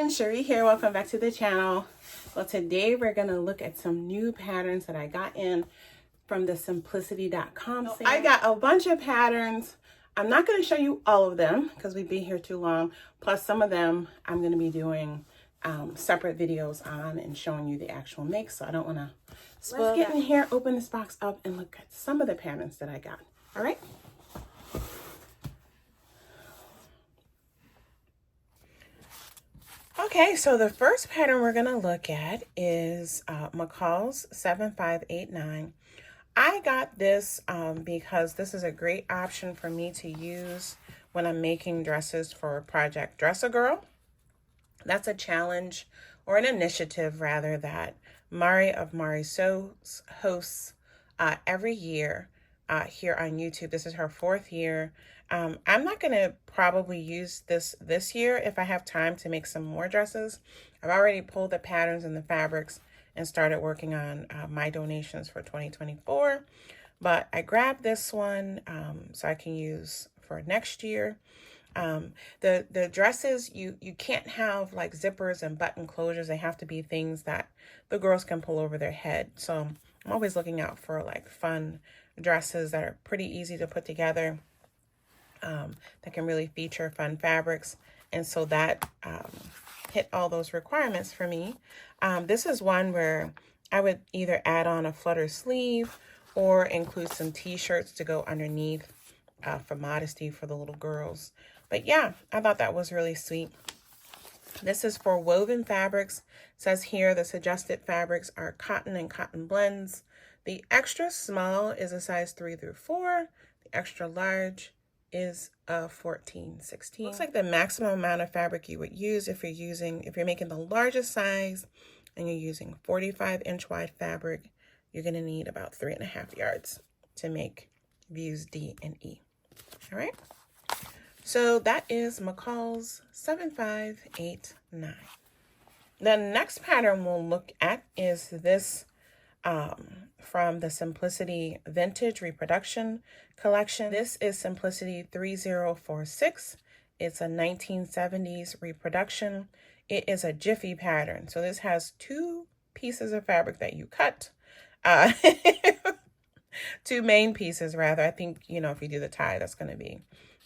everyone, Cherie here. Welcome back to the channel. Well, today we're going to look at some new patterns that I got in from the simplicity.com sale. I got a bunch of patterns. I'm not going to show you all of them because we'd be here too long. Plus some of them I'm going to be doing separate videos on and showing you the actual make, so I don't want to spoil. Let's get in here, open this box up, and look at some of the patterns that I got. All right. Okay, so the first pattern we're going to look at is McCall's 7589. I got this because this is a great option for me to use when I'm making dresses for Project Dress a Girl. That's a challenge, or an initiative rather, that Mari of Mari Sews hosts every year here on YouTube. This is her 4th year. I'm not going to probably use this year if I have time to make some more dresses. I've already pulled the patterns and the fabrics and started working on my donations for 2024. But I grabbed this one so I can use for next year. The dresses, you can't have like zippers and button closures. They have to be things that the girls can pull over their head. So I'm always looking out for like fun dresses that are pretty easy to put together, that can really feature fun fabrics. And so that hit all those requirements for me. This is one where I would either add on a flutter sleeve or include some t-shirts to go underneath for modesty for the little girls. But yeah, I thought that was really sweet. This is for woven fabrics. It says here the suggested fabrics are cotton and cotton blends. The extra small is a size 3 through 4. The extra large is a 14, 16. Looks like the maximum amount of fabric you would use if you're making the largest size and you're using 45-inch wide fabric, you're going to need about 3.5 yards to make views D and E. All right. So that is McCall's 7589. The next pattern we'll look at is this from the Simplicity Vintage Reproduction Collection. This is Simplicity 3046. It's a 1970s reproduction. It is a jiffy pattern. So this has 2 pieces of fabric that you cut. 2 main pieces rather. I think, if you do the tie, that's going to be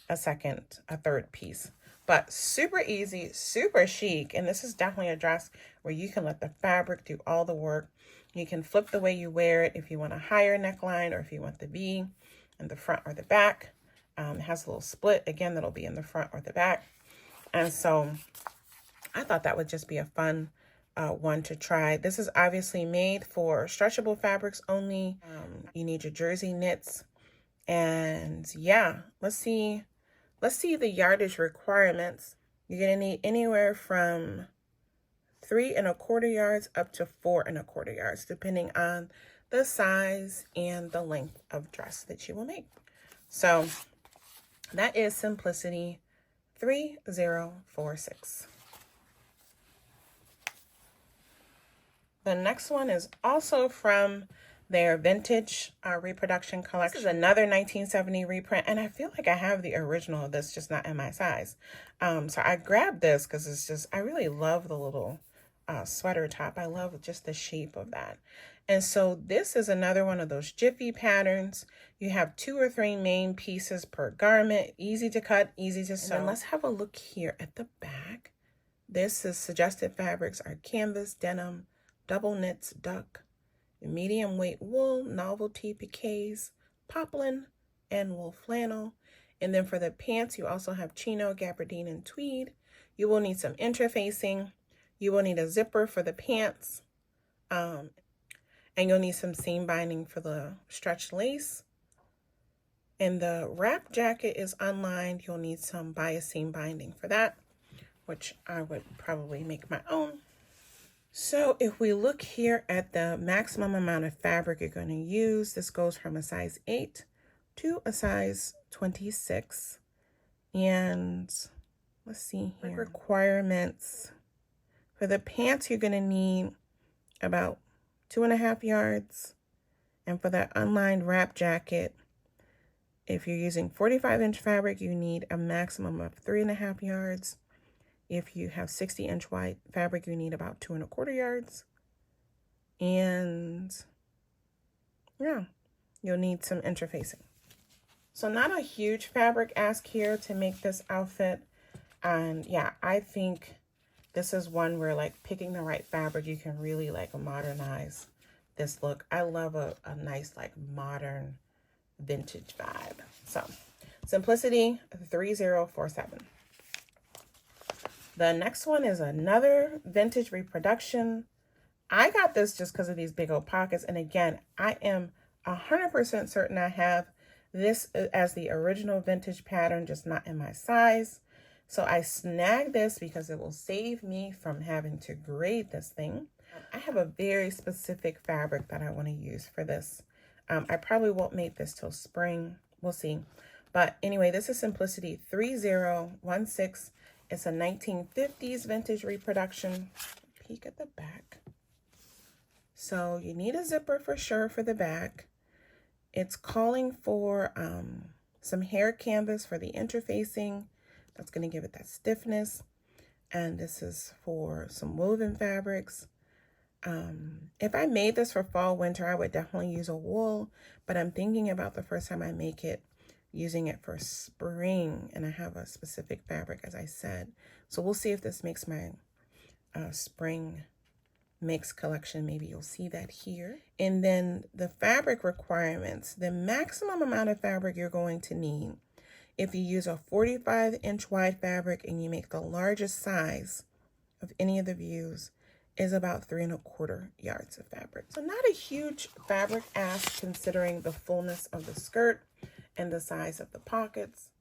a 3rd piece. But super easy, super chic. And this is definitely a dress where you can let the fabric do all the work. You can flip the way you wear it if you want a higher neckline or if you want the V in the front or the back. It has a little split. Again, that'll be in the front or the back. And so I thought that would just be a fun one to try. This is obviously made for stretchable fabrics only. You need your jersey knits. And yeah, let's see the yardage requirements. You're going to need anywhere from 3¼ yards up to 4¼ yards, depending on the size and the length of dress that you will make. So that is Simplicity 3046. The next one is also from their vintage reproduction collection. This is another 1970 reprint, and I feel like I have the original of this, just not in my size. So I grabbed this because I really love the little sweater top. I love just the shape of that. And so this is another one of those jiffy patterns. You have 2 or 3 main pieces per garment, easy to cut, easy to sew. And let's have a look here at the back. This is suggested fabrics are canvas, denim, double knits, duck, medium weight wool, novelty piquets, poplin, and wool flannel. And then for the pants, you also have chino, gabardine, and tweed. You will need some interfacing. You will need a zipper for the pants. And you'll need some seam binding for the stretch lace. And the wrap jacket is unlined. You'll need some bias seam binding for that, which I would probably make my own. So if we look here at the maximum amount of fabric you're going to use, this goes from a size 8 to a size 26. And let's see here. Requirements. For the pants, you're going to need about 2½ yards. And for that unlined wrap jacket, if you're using 45-inch fabric, you need a maximum of 3½ yards. If you have 60-inch wide fabric, you need about 2¼ yards. And yeah, you'll need some interfacing. So not a huge fabric ask here to make this outfit. And yeah, I think this is one where like picking the right fabric, you can really like modernize this look. I love a nice like modern vintage vibe. So Simplicity 3047. The next one is another vintage reproduction. I got this just because of these big old pockets. And again, I am 100% certain I have this as the original vintage pattern, just not in my size. So I snagged this because it will save me from having to grade this thing. I have a very specific fabric that I want to use for this. I probably won't make this till spring. We'll see. But anyway, this is Simplicity 3016. It's a 1950s vintage reproduction. Peek at the back. So you need a zipper for sure for the back. It's calling for some hair canvas for the interfacing. That's going to give it that stiffness. And this is for some woven fabrics. If I made this for fall, winter, I would definitely use a wool. But I'm thinking about the first time I make it, using it for spring. And I have a specific fabric, as I said. So we'll see if this makes my spring mix collection. Maybe you'll see that here. And then the fabric requirements, the maximum amount of fabric you're going to need if you use a 45-inch wide fabric and you make the largest size of any of the views is about 3¼ yards of fabric. So not a huge fabric ask considering the fullness of the skirt and the size of the pockets.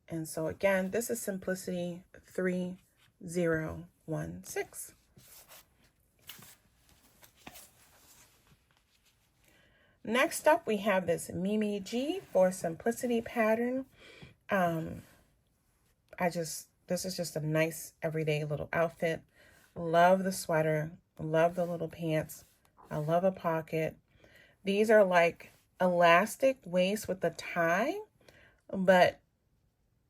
And so again, this is Simplicity 3016. Next up, we have this Mimi G for Simplicity pattern. This is just a nice everyday little outfit. Love the sweater, love the little pants. I love a pocket. These are like elastic waist with a tie, but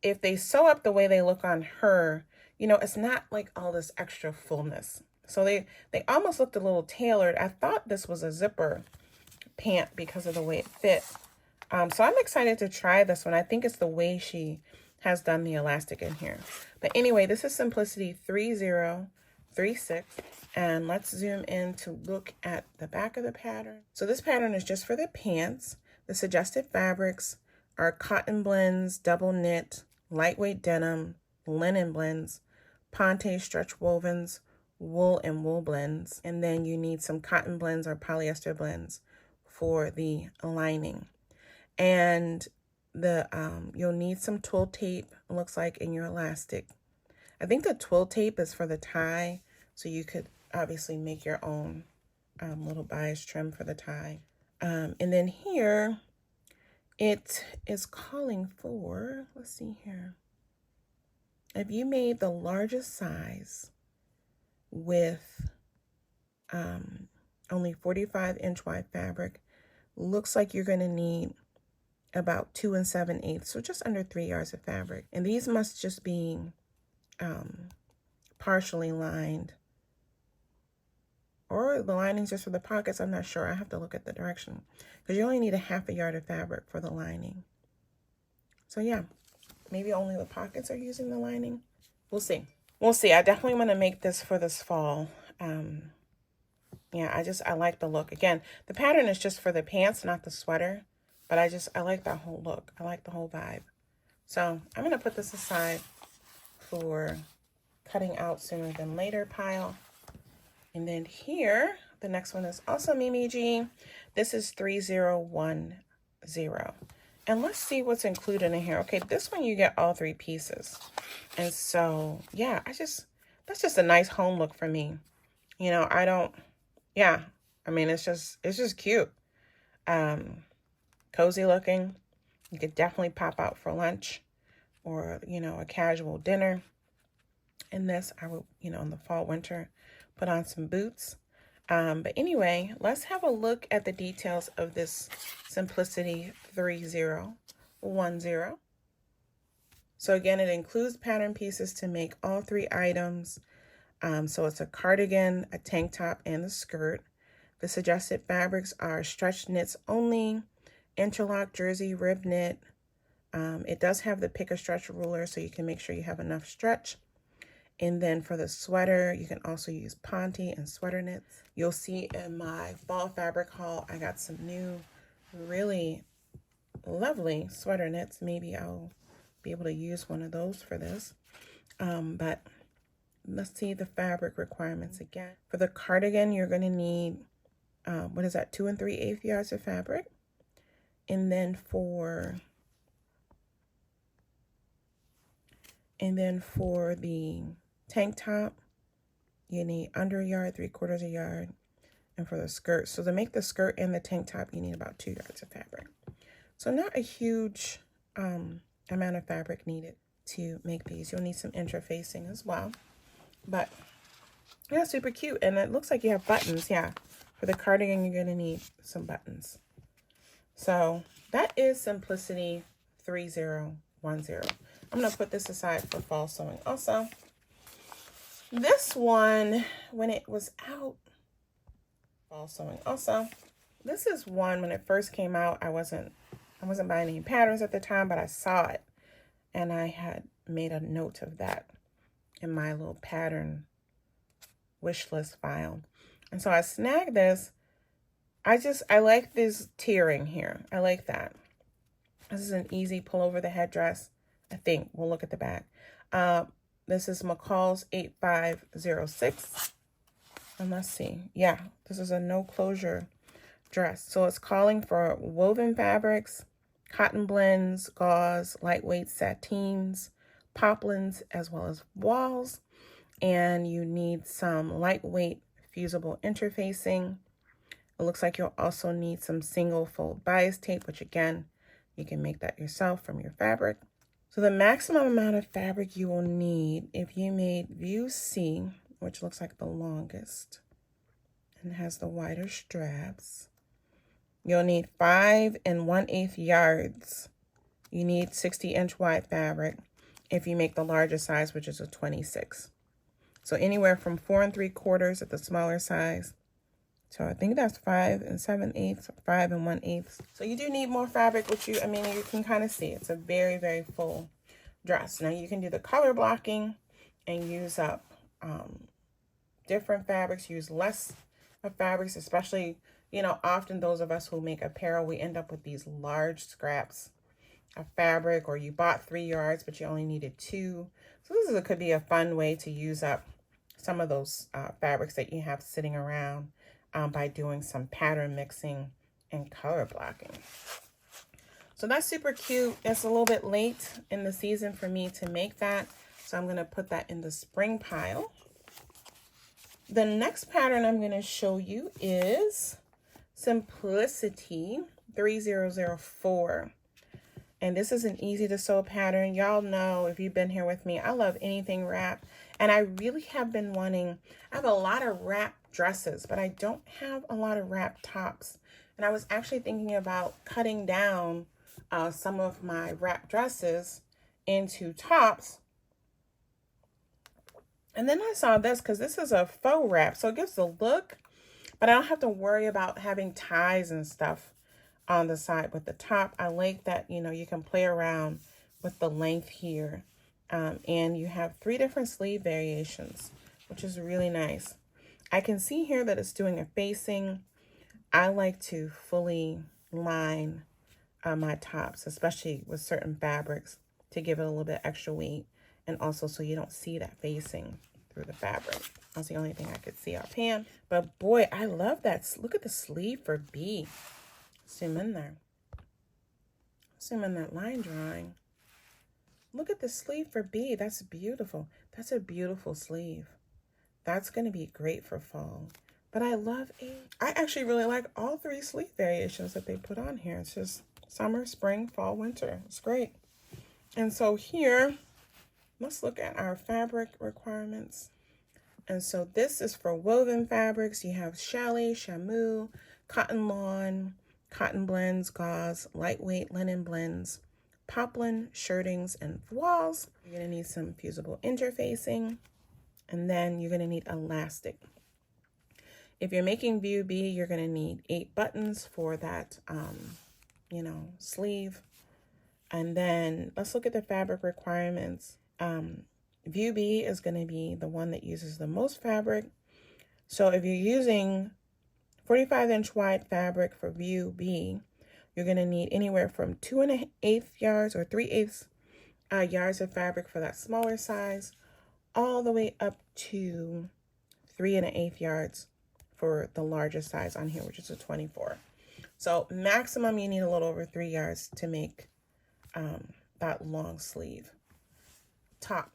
if they sew up the way they look on her, you know, it's not like all this extra fullness. So they almost looked a little tailored. I thought this was a zipper pant because of the way it fit. So I'm excited to try this one. I think it's the way she has done the elastic in here. But anyway, this is Simplicity 3036. And let's zoom in to look at the back of the pattern. So this pattern is just for the pants. The suggested fabrics are cotton blends, double knit, lightweight denim, linen blends, ponte stretch wovens, wool and wool blends. And then you need some cotton blends or polyester blends for the lining. And the you'll need some twill tape, it looks like, in your elastic. I think the twill tape is for the tie, so you could obviously make your own little bias trim for the tie. And then here it is calling for, let's see here, if you made the largest size with only 45-inch wide fabric, looks like you're going to need about 2 7/8, so just under 3 yards of fabric. And these must just be partially lined, or the lining's just for the pockets. I'm not sure. I have to look at the direction because you only need a 1/2 yard of fabric for the lining. So yeah, maybe only the pockets are using the lining. We'll see. We'll see. I definitely want to make this for this fall. Yeah, I like the look. Again, the pattern is just for the pants, not the sweater. But I like that whole look. I like the whole vibe. So I'm going to put this aside for cutting out sooner than later pile. And then here, the next one is also Mimi G. This is 3010. And let's see what's included in here. Okay, this one you get all 3 pieces. And so, yeah, that's just a nice home look for me. You know, I mean, it's just cute. Cozy looking. You could definitely pop out for lunch or, you know, a casual dinner. In this, I would, you know, in the fall, winter, put on some boots. But anyway, let's have a look at the details of this Simplicity 3010. So again, it includes pattern pieces to make all 3 items. So it's a cardigan, a tank top, and a skirt. The suggested fabrics are stretch knits only, interlock jersey, rib knit. It does have the pick a stretch ruler, so you can make sure you have enough stretch. And then for the sweater, you can also use ponte and sweater knits. You'll see in my fall fabric haul, I got some new really lovely sweater knits. Maybe I'll be able to use one of those for this. But let's see the fabric requirements again. For the cardigan, you're going to need, 2 3/8 yards of fabric. And then for the tank top, you need under a yard, 3/4 a yard. And for the skirt, so to make the skirt and the tank top, you need about 2 yards of fabric. So not a huge amount of fabric needed to make these. You'll need some interfacing as well. But yeah, super cute. And it looks like you have buttons. Yeah, for the cardigan, you're going to need some buttons. So that is Simplicity 3010. I'm going to put this aside for fall sewing also. This one, when it was out, fall sewing also. This is one, when it first came out, I wasn't buying any patterns at the time, but I saw it. And I had made a note of that in my little pattern wish list file. And so I snagged this. I like this tiering here. I like that. This is an easy pull over the headdress. I think we'll look at the back. This is McCall's 8506. And let's see. Yeah, this is a no closure dress. So it's calling for woven fabrics, cotton blends, gauze, lightweight satins, poplins, as well as walls. And you need some lightweight fusible interfacing. It looks like you'll also need some single fold bias tape, which again, you can make that yourself from your fabric. So the maximum amount of fabric you will need, if you made view C, which looks like the longest and has the wider straps, you'll need 5 1/8 yards. You need 60-inch wide fabric if you make the larger size, which is a 26. So anywhere from 4 3/4 at the smaller size. So I think that's 5 7/8, 5 1/8. So you do need more fabric, which you can kind of see. It's a very, very full dress. Now you can do the color blocking and use up different fabrics, use less of fabrics, especially, often those of us who make apparel, we end up with these large scraps of fabric, or you bought 3 yards, but you only needed 2. So this could be a fun way to use up some of those fabrics that you have sitting around by doing some pattern mixing and color blocking. So that's super cute. It's a little bit late in the season for me to make that, so I'm going to put that in the spring pile. The next pattern I'm going to show you is Simplicity 3004. And this is an easy to sew pattern. Y'all know, if you've been here with me, I love anything wrap. And I really have been wanting, I have a lot of wrap dresses, but I don't have a lot of wrap tops. And I was actually thinking about cutting down some of my wrap dresses into tops. And then I saw this, because this is a faux wrap, so it gives the look, but I don't have to worry about having ties and stuff on the side with the top. I like that, you can play around with the length here. And you have 3 different sleeve variations, which is really nice. I can see here that it's doing a facing. I like to fully line my tops, especially with certain fabrics, to give it a little bit extra weight, and also so you don't see that facing through the fabric. That's the only thing I could see offhand. But boy, I love that. Look at the sleeve for B. Zoom in there. Zoom in that line drawing. Look at the sleeve for B. That's beautiful. That's a beautiful sleeve. That's going to be great for fall. But I actually really like all 3 sleeve variations that they put on here. It's just summer, spring, fall, winter. It's great. And so here, let's look at our fabric requirements. And so this is for woven fabrics. You have challis, chamois, cotton lawn, cotton blends, gauze, lightweight linen blends, poplin, shirtings, and voiles. You're going to need some fusible interfacing, and then you're going to need elastic. If you're making view B, you're going to need 8 buttons for that, sleeve. And then let's look at the fabric requirements. View B is going to be the one that uses the most fabric. So if you're using 45-inch wide fabric for view B, you're going to need anywhere from 2 1/8 yards or 3/8 yards of fabric for that smaller size, all the way up to 3 1/8 yards for the largest size on here, which is a 24. So maximum, you need a little over 3 yards to make that long sleeve top.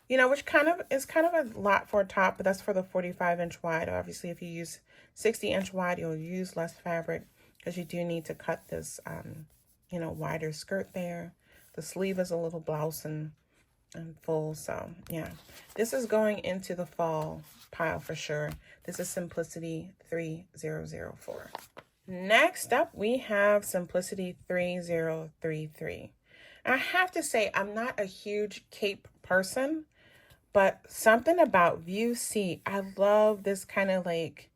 Which is kind of a lot for a top, but that's for the 45-inch wide. Obviously, if you use 60-inch wide, you'll use less fabric because you do need to cut this, wider skirt there. The sleeve is a little blouse and full. So yeah, this is going into the fall pile for sure. This is Simplicity 3004. Next up, we have Simplicity 3033. I have to say, I'm not a huge cape person, but something about View C, I love this kind of like,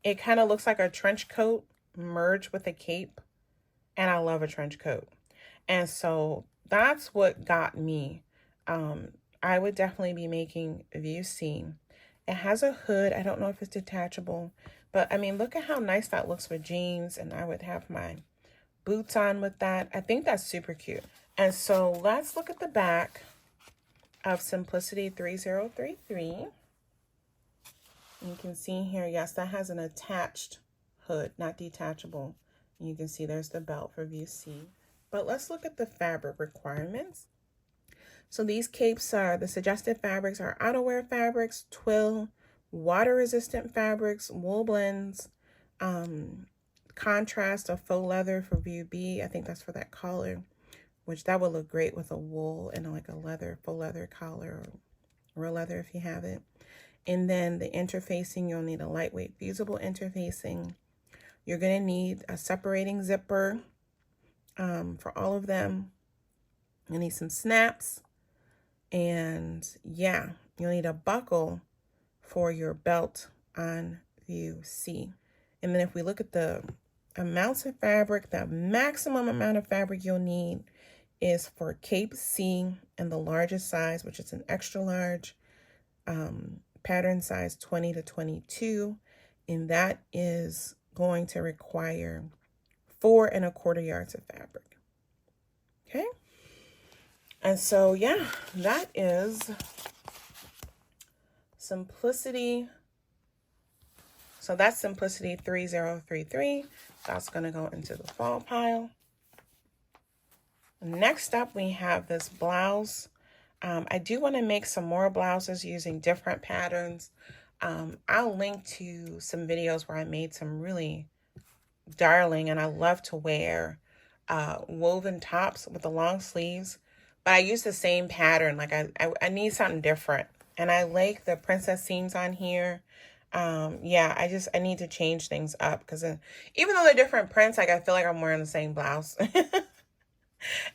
it kind of looks like a trench coat merged with a cape, and I love a trench coat. And so that's what got me. I would definitely be making View C. It has a hood. I don't know if it's detachable, but I mean, look at how nice that looks with jeans, and I would have my boots on with that. I think that's super cute. And so let's look at the back of Simplicity 3033. You can see here, yes, that has an attached hood, not detachable. You can see there's the belt for View C. But let's look at the fabric requirements. So these capes are, the suggested fabrics are outerwear fabrics, twill, water-resistant fabrics, wool blends, contrast of faux leather for View B. I think that's for that collar, which that would look great with a wool and like a leather, faux leather collar or real leather if you have it. And then the interfacing, you'll need a lightweight fusible interfacing. You're going to need a separating zipper for all of them. You need some snaps. And yeah, you'll need a buckle for your belt on View C. And then if we look at the amounts of fabric, the maximum amount of fabric you'll need is for Cape C in the largest size, which is an extra large, pattern size 20 to 22. And that is going to require 4 1/4 yards of fabric. Okay. And so, yeah, that is Simplicity. So that's Simplicity 3033. That's going to go into the fall pile. Next up, we have this blouse. I do want to make some more blouses using different patterns. I'll link to some videos where I made some really darling, and I love to wear woven tops with the long sleeves. But I use the same pattern. Like I need something different. And I like the princess seams on here. Yeah, I need to change things up because even though they're different prints, like I feel like I'm wearing the same blouse.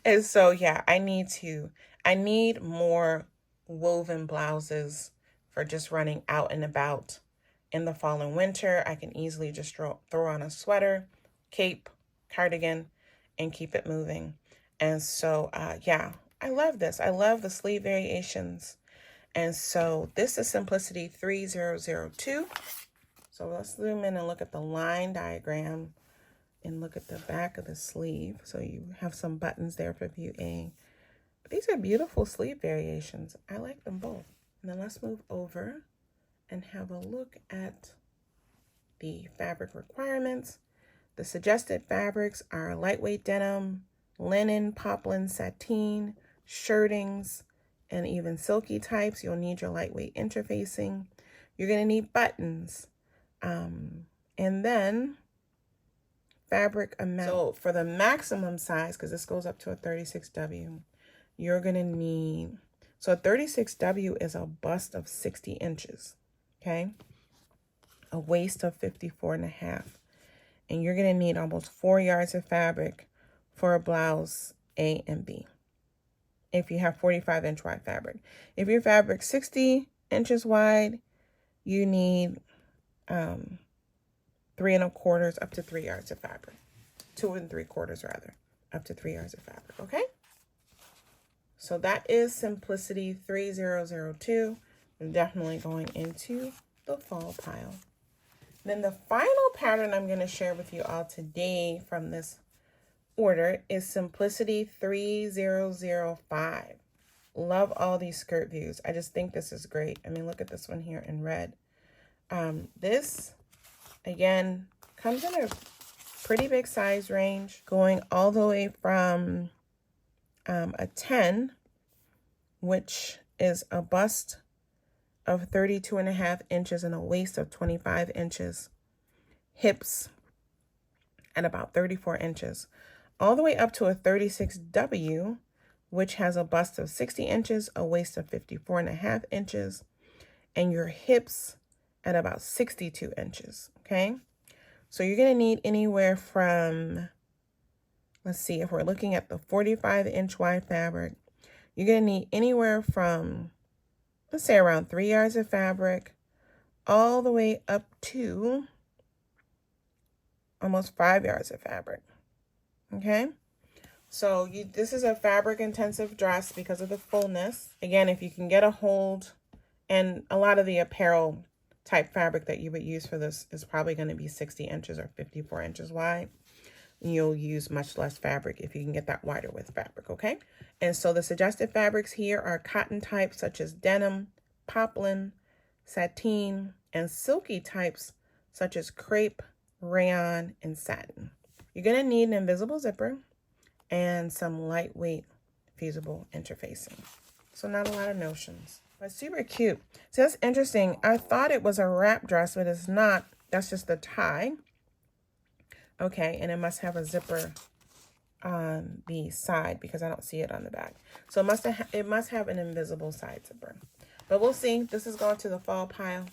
And so, yeah, I need more woven blouses for just running out and about in the fall and winter. I can easily just throw on a sweater, cape, cardigan, and keep it moving. And so, yeah, I love this. I love the sleeve variations. And so this is Simplicity 3002. So let's zoom in and look at the line diagram and look at the back of the sleeve. So you have some buttons there for View A. These are beautiful sleeve variations. I like them both. And then let's move over and have a look at the fabric requirements. The suggested fabrics are lightweight denim, linen, poplin, sateen, shirtings, and even silky types. You'll need your lightweight interfacing. You're going to need buttons. And then fabric amount. So for the maximum size, because this goes up to a 36W, you're going to need, so a 36W is a bust of 60 inches, okay? A waist of 54.5. And you're going to need almost 4 yards of fabric for a blouse A and B. If you have 45-inch wide fabric. If your fabric's 60 inches wide, you need 3 1/4 up to 3 yards of fabric. 2 3/4 rather, up to 3 yards of fabric, okay? So that is Simplicity 3002. I'm definitely going into the fall pile. Then the final pattern I'm going to share with you all today from this order is Simplicity 3005. Love all these skirt views. I just think this is great. I mean, look at this one here in red. This, again, comes in a pretty big size range, going all the way from a 10, which is a bust of 32.5 inches and a waist of 25 inches, hips at about 34 inches, all the way up to a 36W, which has a bust of 60 inches, a waist of 54.5 inches, and your hips at about 62 inches, okay? So you're going to need anywhere from, let's see, if we're looking at the 45-inch wide fabric, you're going to need anywhere from, let's say, around 3 yards of fabric, all the way up to almost 5 yards of fabric, okay? So this is a fabric intensive dress because of the fullness. Again, if you can get a hold, and a lot of the apparel type fabric that you would use for this is probably going to be 60 inches or 54 inches wide. You'll use much less fabric if you can get that wider width fabric, okay? And so the suggested fabrics here are cotton types such as denim, poplin, sateen, and silky types such as crepe, rayon, and satin. You're going to need an invisible zipper and some lightweight fusible interfacing. So not a lot of notions, but super cute. So that's interesting. I thought it was a wrap dress, but it's not. That's just the tie. Okay, and it must have a zipper on the side because I don't see it on the back. So it must have an invisible side zipper. But we'll see. This is going to the fall pile.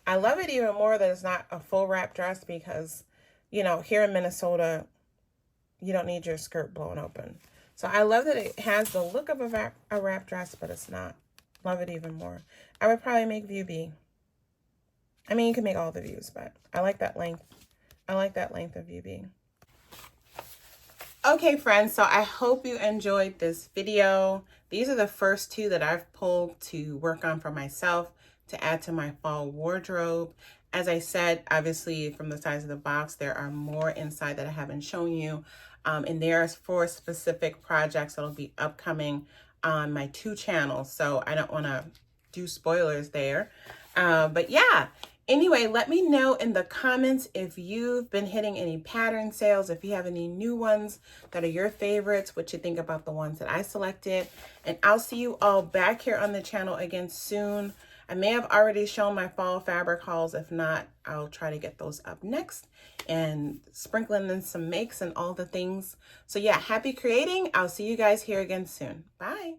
I love it even more that it's not a full wrap dress because, you know, here in Minnesota, you don't need your skirt blown open. So I love that it has the look of a wrap dress, but it's not. Love it even more. I would probably make view B. I mean, you can make all the views, but I like that length. I like that length of view B. Okay, friends, so I hope you enjoyed this video. These are the first two that I've pulled to work on for myself to add to my fall wardrobe. As I said, obviously from the size of the box, there are more inside that I haven't shown you. And there's 4 specific projects that'll be upcoming on my 2 channels. So I don't want to do spoilers there. But yeah, anyway, let me know in the comments if you've been hitting any pattern sales, if you have any new ones that are your favorites, what you think about the ones that I selected. And I'll see you all back here on the channel again soon. I may have already shown my fall fabric hauls. If not, I'll try to get those up next and sprinkling in some makes and all the things. So yeah, happy creating. I'll see you guys here again soon. Bye.